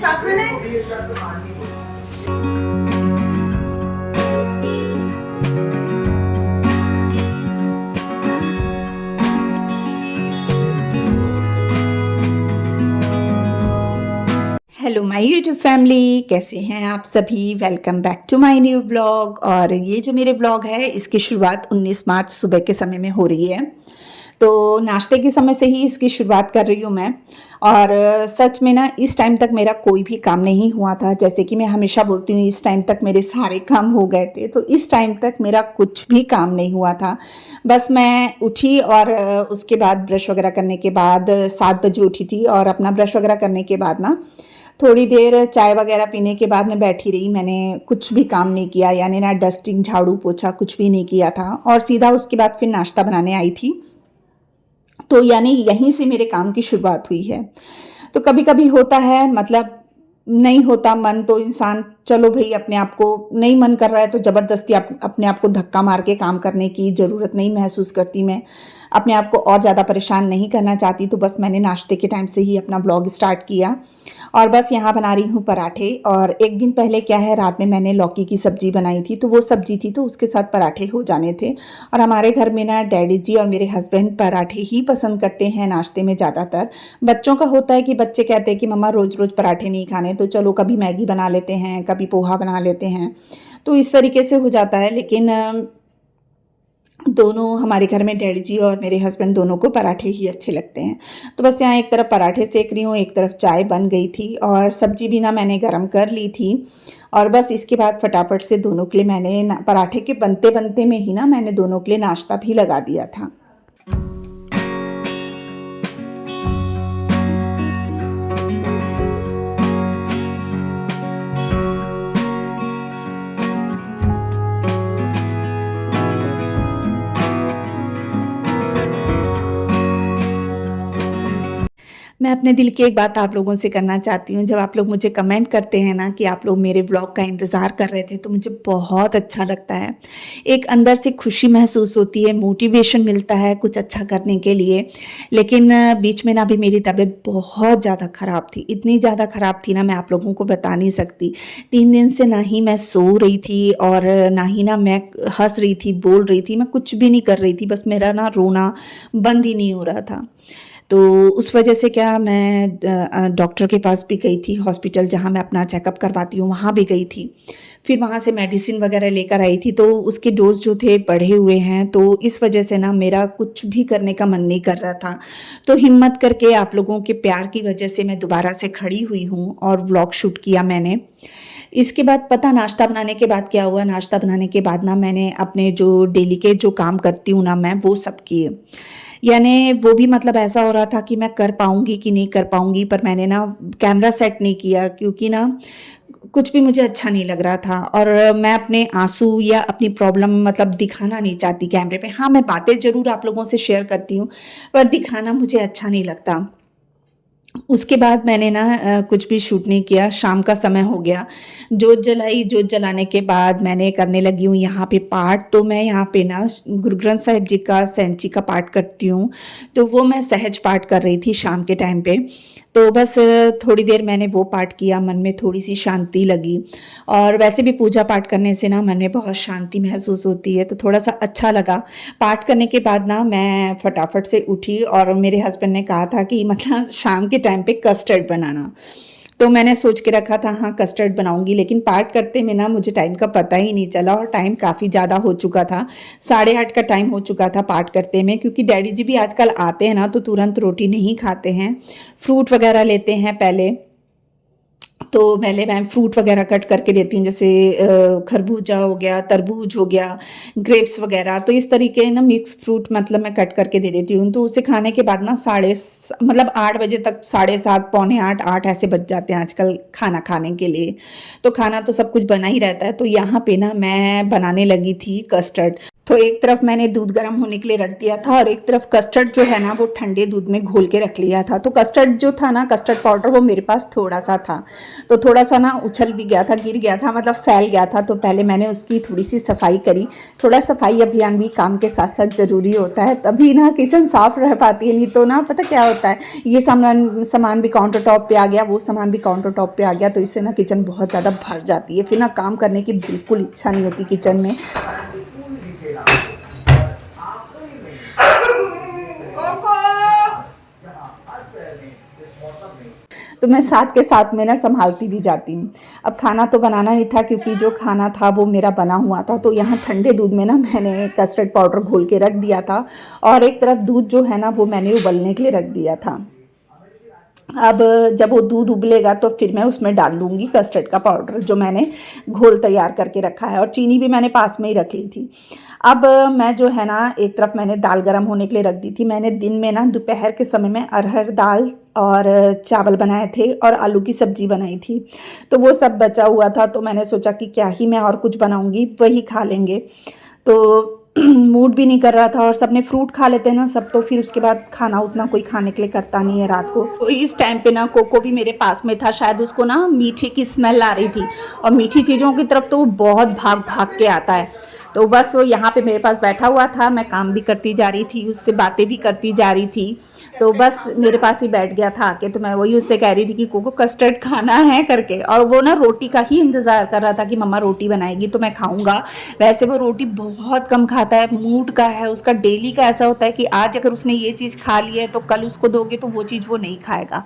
साथ में नहीं। हेलो माय यूट्यूब फैमिली, कैसे हैं आप सभी। Welcome back to my new vlog. और ये जो मेरे व्लॉग है इसकी शुरुआत 19 मार्च सुबह के समय में हो रही है। तो नाश्ते के समय से ही इसकी शुरुआत कर रही हूँ मैं। और सच में ना इस टाइम तक मेरा कोई भी काम नहीं हुआ था। जैसे कि मैं हमेशा बोलती हूँ इस टाइम तक मेरे सारे काम हो गए थे, तो इस टाइम तक मेरा कुछ भी काम नहीं हुआ था। बस मैं उठी और उसके बाद ब्रश वगैरह करने के बाद 7 बजे उठी थी। और अपना ब्रश वगैरह करने के बाद ना थोड़ी देर चाय वगैरह पीने के बाद मैं बैठी रही। मैंने कुछ भी काम नहीं किया, यानी ना डस्टिंग, झाड़ू पोछा कुछ भी नहीं किया था। और सीधा उसके बाद फिर नाश्ता बनाने आई थी। तो यानी यहीं से मेरे काम की शुरुआत हुई है। तो कभी कभी होता है, मतलब नहीं होता मन तो इंसान, चलो भाई अपने आप को नहीं मन कर रहा है तो ज़बरदस्ती अपने आप को धक्का मार के काम करने की ज़रूरत नहीं महसूस करती। मैं अपने आप को और ज़्यादा परेशान नहीं करना चाहती। तो बस मैंने नाश्ते के टाइम से ही अपना व्लॉग स्टार्ट किया। और बस यहाँ बना रही हूँ पराठे। और एक दिन पहले क्या है, रात में मैंने लौकी की सब्जी बनाई थी, तो वो सब्जी थी तो उसके साथ पराठे हो जाने थे। और हमारे घर में ना डैडी जी और मेरे हस्बैंड पराठे ही पसंद करते हैं नाश्ते में ज़्यादातर। बच्चों का होता है कि बच्चे कहते हैं कि मम्मा रोज़ रोज़ पराठे नहीं खाने, तो चलो कभी मैगी बना लेते हैं, कभी पोहा बना लेते हैं। तो इस तरीके से हो जाता है। लेकिन दोनों हमारे घर में डैडी जी और मेरे हस्बैंड दोनों को पराठे ही अच्छे लगते हैं। तो बस यहाँ एक तरफ पराठे सेक रही हूँ, एक तरफ चाय बन गई थी और सब्जी भी ना मैंने गरम कर ली थी। और बस इसके बाद फटाफट से दोनों के लिए मैंने पराठे के बनते बनते में ही ना मैंने दोनों के लिए नाश्ता भी लगा दिया था। मैं अपने दिल की एक बात आप लोगों से करना चाहती हूँ। जब आप लोग मुझे कमेंट करते हैं ना कि आप लोग मेरे व्लॉग का इंतज़ार कर रहे थे, तो मुझे बहुत अच्छा लगता है। एक अंदर से खुशी महसूस होती है, मोटिवेशन मिलता है कुछ अच्छा करने के लिए। लेकिन बीच में ना भी मेरी तबीयत बहुत ज़्यादा ख़राब थी, इतनी ज़्यादा ख़राब थी ना मैं आप लोगों को बता नहीं सकती। 3 दिन से ना ही मैं सो रही थी और ना ही ना मैं हँस रही थी, बोल रही थी, मैं कुछ भी नहीं कर रही थी। बस मेरा ना रोना बंद ही नहीं हो रहा था। तो उस वजह से क्या, मैं डॉक्टर के पास भी गई थी, हॉस्पिटल जहाँ मैं अपना चेकअप करवाती हूँ वहाँ भी गई थी। फिर वहाँ से मेडिसिन वगैरह लेकर आई थी, तो उसके डोज जो थे बढ़े हुए हैं, तो इस वजह से ना मेरा कुछ भी करने का मन नहीं कर रहा था। तो हिम्मत करके आप लोगों के प्यार की वजह से मैं दोबारा से खड़ी हुई हूँ और व्लॉग शूट किया मैंने। इसके बाद पता नाश्ता बनाने के बाद क्या हुआ, नाश्ता बनाने के बाद ना मैंने अपने जो डेली के जो काम करती हूँ ना मैं वो सब किए। यानी वो भी मतलब ऐसा हो रहा था कि मैं कर पाऊँगी कि नहीं कर पाऊँगी, पर मैंने ना कैमरा सेट नहीं किया क्योंकि ना कुछ भी मुझे अच्छा नहीं लग रहा था। और मैं अपने आंसू या अपनी प्रॉब्लम मतलब दिखाना नहीं चाहती कैमरे पे। हाँ, मैं बातें ज़रूर आप लोगों से शेयर करती हूँ, पर दिखाना मुझे अच्छा नहीं लगता। उसके बाद मैंने ना कुछ भी शूट नहीं किया। शाम का समय हो गया, जोत जलाई। जोत जलाने के बाद मैंने करने लगी हूँ यहाँ पे पाठ। तो मैं यहाँ पे ना गुरु ग्रंथ साहिब जी का सैंची का पाठ करती हूँ, तो वो मैं सहज पाठ कर रही थी शाम के टाइम पे। तो बस थोड़ी देर मैंने वो पाठ किया, मन में थोड़ी सी शांति लगी। और वैसे भी पूजा पाठ करने से ना मन में बहुत शांति महसूस होती है, तो थोड़ा सा अच्छा लगा। पाठ करने के बाद ना मैं फटाफट से उठी और मेरे हस्बैंड ने कहा था कि मतलब शाम के टाइम पे कस्टर्ड बनाना। तो मैंने सोच के रखा था हाँ कस्टर्ड बनाऊंगी, लेकिन पाठ करते में ना मुझे टाइम का पता ही नहीं चला और टाइम काफ़ी ज़्यादा हो चुका था। 8:30 का टाइम हो चुका था पाठ करते में, क्योंकि डैडी जी भी आजकल आते हैं ना तो तुरंत रोटी नहीं खाते हैं, फ्रूट वगैरह लेते हैं पहले। तो पहले मैं फ्रूट वगैरह कट करके देती हूँ, जैसे खरबूजा हो गया, तरबूज हो गया, ग्रेप्स वगैरह। तो इस तरीके ना मिक्स फ्रूट मतलब मैं कट करके दे देती हूँ। तो उसे खाने के बाद ना मतलब 8 बजे तक, 7:30, पौने 8, 8 ऐसे बज जाते हैं आजकल खाना खाने के लिए। तो खाना तो सब कुछ बना ही रहता है। तो यहाँ पे ना मैं बनाने लगी थी कस्टर्ड। तो एक तरफ मैंने दूध गर्म होने के लिए रख दिया था और एक तरफ कस्टर्ड जो है ना वो ठंडे दूध में घोल के रख लिया था। तो कस्टर्ड जो था ना, कस्टर्ड पाउडर, वो मेरे पास थोड़ा सा था, तो थोड़ा सा ना उछल भी गया था, गिर गया था, मतलब फैल गया था। तो पहले मैंने उसकी थोड़ी सी सफाई करी। थोड़ा सफाई अभियान भी काम के साथ साथ ज़रूरी होता है, तभी ना किचन साफ़ रह पाती है। नहीं तो ना पता क्या होता है, ये सामान भी काउंटर टॉप पे आ गया, वो सामान भी काउंटर टॉप पे आ गया, तो इससे ना किचन बहुत ज़्यादा भर जाती है। फिर ना काम करने की बिल्कुल इच्छा नहीं होती किचन में। तो मैं साथ के साथ में ना संभालती भी जाती हूँ। अब खाना तो बनाना ही था, क्योंकि जो खाना था वो मेरा बना हुआ था। तो यहाँ ठंडे दूध में ना मैंने कस्टर्ड पाउडर घोल के रख दिया था और एक तरफ दूध जो है ना वो मैंने उबलने के लिए रख दिया था। अब जब वो दूध उबलेगा तो फिर मैं उसमें डाल दूँगी कस्टर्ड का पाउडर जो मैंने घोल तैयार करके रखा है, और चीनी भी मैंने पास में ही रख ली थी। अब मैं जो है ना, एक तरफ मैंने दाल गरम होने के लिए रख दी थी। मैंने दिन में ना दोपहर के समय में अरहर दाल और चावल बनाए थे और आलू की सब्ज़ी बनाई थी, तो वो सब बचा हुआ था। तो मैंने सोचा कि क्या ही मैं और कुछ बनाऊँगी, वही खा लेंगे। तो मूड भी नहीं कर रहा था और सबने फ्रूट खा लेते हैं ना सब, तो फिर उसके बाद खाना उतना कोई खाने के लिए करता नहीं है रात को। तो इस टाइम पे ना कोको भी मेरे पास में था, शायद उसको ना मीठे की स्मेल आ रही थी, और मीठी चीज़ों की तरफ तो वो बहुत भाग भाग के आता है। तो बस वो यहाँ पे मेरे पास बैठा हुआ था, मैं काम भी करती जा रही थी, उससे बातें भी करती जा रही थी। तो बस मेरे पास ही बैठ गया था आके। तो मैं वही उससे कह रही थी कि कोको कस्टर्ड खाना है करके, और वो ना रोटी का ही इंतज़ार कर रहा था कि मम्मा रोटी बनाएगी तो मैं खाऊंगा। वैसे वो रोटी बहुत कम खाता है, मूड का है उसका, डेली का ऐसा होता है कि आज अगर उसने ये चीज़ खा ली है तो कल उसको दोगे तो वो चीज़ वो नहीं खाएगा,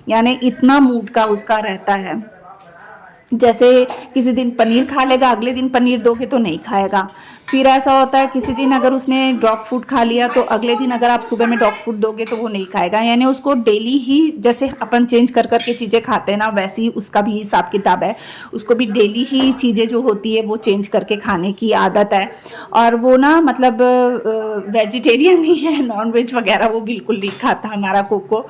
यानी इतना मूड का उसका रहता है। जैसे किसी दिन पनीर खा लेगा, अगले दिन पनीर दोगे तो नहीं खाएगा। फिर ऐसा होता है किसी दिन अगर उसने डॉग फूड खा लिया तो अगले दिन अगर आप सुबह में डॉग फूड दोगे तो वो नहीं खाएगा। यानी उसको डेली ही, जैसे अपन चेंज कर कर के चीज़ें खाते हैं ना, वैसे ही उसका भी हिसाब किताब है। उसको भी डेली ही चीज़ें जो होती है वो चेंज करके खाने की आदत है। और वो ना मतलब वेजिटेरियन ही है, नॉन वेज वगैरह वो बिल्कुल नहीं खाता हमारा कोको।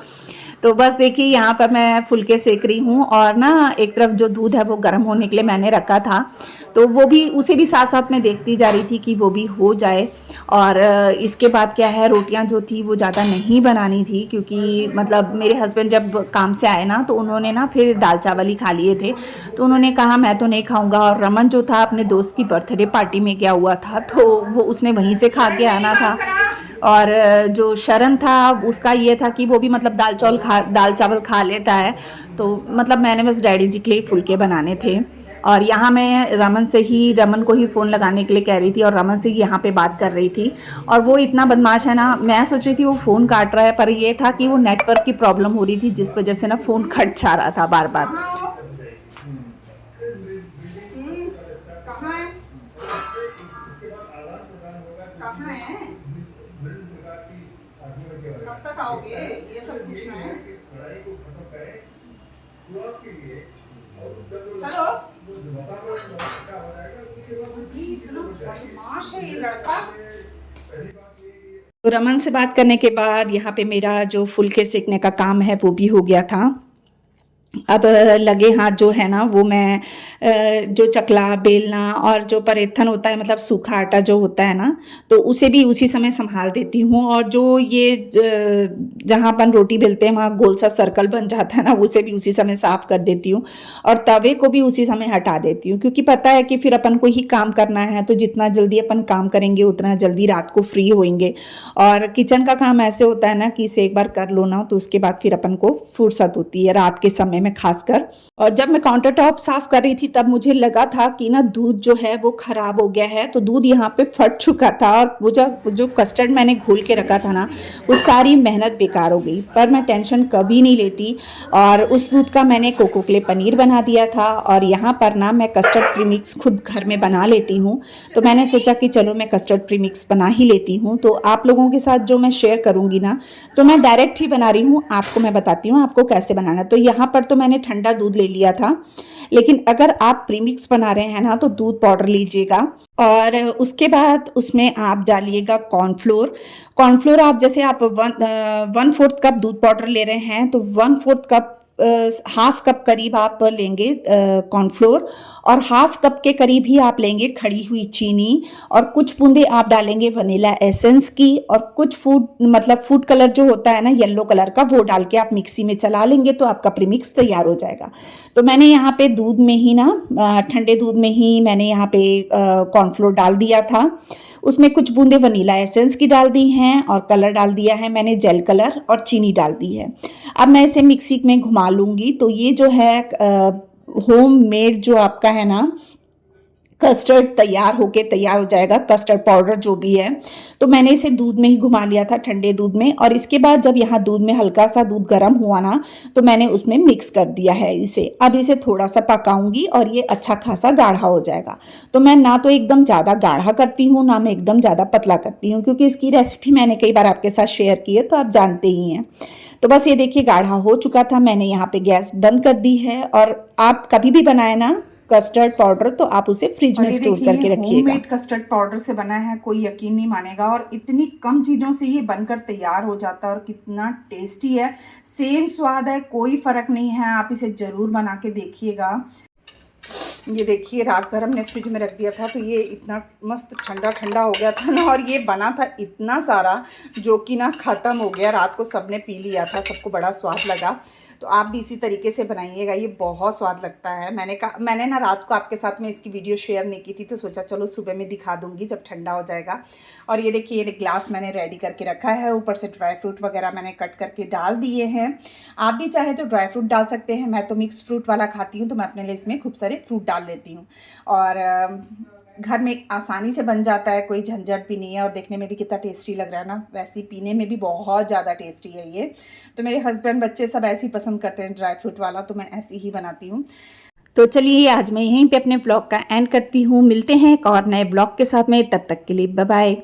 तो बस देखिए यहाँ पर मैं फुलके सेक रही हूँ, और ना एक तरफ जो दूध है वो गर्म होने के लिए मैंने रखा था, तो वो भी, उसे भी साथ साथ में देखती जा रही थी कि वो भी हो जाए। और इसके बाद क्या है, रोटियां जो थी वो ज़्यादा नहीं बनानी थी, क्योंकि मतलब मेरे हस्बैंड जब काम से आए ना तो उन्होंने ना फिर दाल चावल ही खा लिए थे। तो उन्होंने कहा मैं तो नहीं खाऊंगा, और रमन जो था अपने दोस्त की बर्थडे पार्टी में गया हुआ था, तो वो उसने वहीं से खा के आना था। और जो शरण था उसका ये था कि वो भी मतलब दाल चावल खा लेता है। तो मतलब मैंने बस डैडी जी के लिए फुलके बनाने थे। और यहाँ मैं रमन को ही फ़ोन लगाने के लिए कह रही थी, और रमन से यहाँ पे बात कर रही थी। और वो इतना बदमाश है ना, मैं सोच रही थी वो फ़ोन काट रहा है, पर ये था कि वो नेटवर्क की प्रॉब्लम हो रही थी, जिस वजह से ना फ़ोन कट जा रहा था बार बार। कहाँ है? कब तक आओगे? ये सब पूछना है। हेलो, इतना बदमाश है ये लड़का। तो रमन से बात करने के बाद यहाँ पे मेरा जो फुलके सेकने का काम है वो भी हो गया था। अब लगे हाथ जो है ना वो मैं जो चकला बेलना और जो परेथन होता है, मतलब सूखा आटा जो होता है ना, तो उसे भी उसी समय संभाल देती हूँ। और जो ये जहाँ अपन रोटी बेलते हैं वहाँ गोल सा सर्कल बन जाता है ना, उसे भी उसी समय साफ़ कर देती हूँ, और तवे को भी उसी समय हटा देती हूँ, क्योंकि पता है कि फिर अपन को ही काम करना है, तो जितना जल्दी अपन काम करेंगे उतना जल्दी रात को फ्री होएंगे। और किचन का काम ऐसे होता है ना कि इसे एक बार कर लो ना तो उसके बाद फिर अपन को फुर्सत होती है रात के समय में खासकर। और जब मैं काउंटर टॉप साफ कर रही थी तब मुझे लगा था कि ना दूध जो है वो खराब हो गया है, तो दूध यहाँ पे फट चुका था, और वो जो कस्टर्ड मैंने घोल के रखा था ना, वो सारी मेहनत बेकार हो गई। पर मैं टेंशन कभी नहीं लेती, और उस दूध का मैंने कोको के लिए पनीर बना दिया था। और यहाँ पर ना मैं कस्टर्ड प्रीमिक्स खुद घर में बना लेती हूँ, तो मैंने सोचा कि चलो मैं कस्टर्ड प्रीमिक्स बना ही लेती हूँ। तो आप लोगों के साथ जो मैं शेयर करूँगी ना, तो मैं डायरेक्ट ही बना रही हूँ, आपको मैं बताती हूँ आपको कैसे बनाना। तो यहाँ पर तो मैंने ठंडा दूध ले लिया था, लेकिन अगर आप प्रीमिक्स बना रहे हैं ना तो दूध पाउडर लीजिएगा, और उसके बाद उसमें आप डालिएगा कॉर्नफ्लोर। कॉर्नफ्लोर आप जैसे आप 1/4 कप दूध पाउडर ले रहे हैं तो 1/4 कप हाफ कप करीब आप लेंगे कॉर्नफ्लोर, और हाफ कप के करीब ही आप लेंगे खड़ी हुई चीनी, और कुछ बूंदे आप डालेंगे वनीला एसेंस की, और कुछ फूड कलर जो होता है ना येलो कलर का, वो डाल के आप मिक्सी में चला लेंगे तो आपका प्रीमिक्स तैयार हो जाएगा। तो मैंने यहाँ पे दूध में ही ना ठंडे दूध में ही मैंने यहाँ पे कॉर्नफ्लोर डाल दिया था, उसमें कुछ बूंदे वनीला एसेंस की डाल दी हैं, और कलर डाल दिया है मैंने जेल कलर, और चीनी डाल दी है। अब मैं इसे मिक्सी में घुमा लूँगी। तो ये जो है होम मेड जो आपका है ना कस्टर्ड तैयार हो जाएगा, कस्टर्ड पाउडर जो भी है। तो मैंने इसे दूध में ही घुमा लिया था, ठंडे दूध में, और इसके बाद जब यहाँ दूध में हल्का सा दूध गर्म हुआ ना, तो मैंने उसमें मिक्स कर दिया है इसे। अब इसे थोड़ा सा पकाऊंगी और ये अच्छा खासा गाढ़ा हो जाएगा। तो मैं ना तो एकदम ज़्यादा गाढ़ा करती हूँ, ना मैं एकदम ज़्यादा पतला करती हूँ, क्योंकि इसकी रेसिपी मैंने कई बार आपके साथ शेयर की है, तो आप जानते ही हैं। तो बस ये देखिए गाढ़ा हो चुका था, मैंने यहाँ पे गैस बंद कर दी है। और आप कभी भी बनाए ना कस्टर्ड पाउडर, तो आप उसे फ्रिज में स्टोर करके रखिएगा। होममेड कस्टर्ड पाउडर से बना है, कोई यकीन नहीं मानेगा, और इतनी कम चीज़ों से ये बनकर तैयार हो जाता है, और कितना टेस्टी है, सेम स्वाद है, कोई फ़र्क नहीं है। आप इसे ज़रूर बना के देखिएगा। ये देखिए रात भर हमने फ्रिज में रख दिया था, तो ये इतना मस्त ठंडा ठंडा हो गया था ना, और ये बना था इतना सारा जो कि ना ख़त्म हो गया। रात को सबने पी लिया था, सबको बड़ा स्वाद लगा। तो आप भी इसी तरीके से बनाइएगा, ये बहुत स्वाद लगता है। मैंने ना रात को आपके साथ में इसकी वीडियो शेयर नहीं की थी, तो सोचा चलो सुबह में दिखा दूंगी जब ठंडा हो जाएगा। और ये देखिए ये ग्लास मैंने रेडी करके रखा है, ऊपर से ड्राई फ्रूट वगैरह मैंने कट करके डाल दिए हैं। आप भी चाहे तो ड्राई फ्रूट डाल सकते हैं, मैं तो मिक्स फ्रूट वाला खाती हूँ, तो मैं अपने लिए इसमें खूब सारे फ्रूट डाल लेती हूँ। और घर में आसानी से बन जाता है, कोई झंझट भी नहीं है, और देखने में भी कितना टेस्टी लग रहा है ना। वैसे ही पीने में भी बहुत ज़्यादा टेस्टी है ये। तो मेरे हस्बैंड बच्चे सब ऐसे ही पसंद करते हैं ड्राई फ्रूट वाला, तो मैं ऐसी ही बनाती हूँ। तो चलिए आज मैं यहीं पे अपने ब्लॉग का एंड करती हूँ। मिलते हैं एक और नए ब्लॉग के साथ में, तब तक के लिए बाय बाय।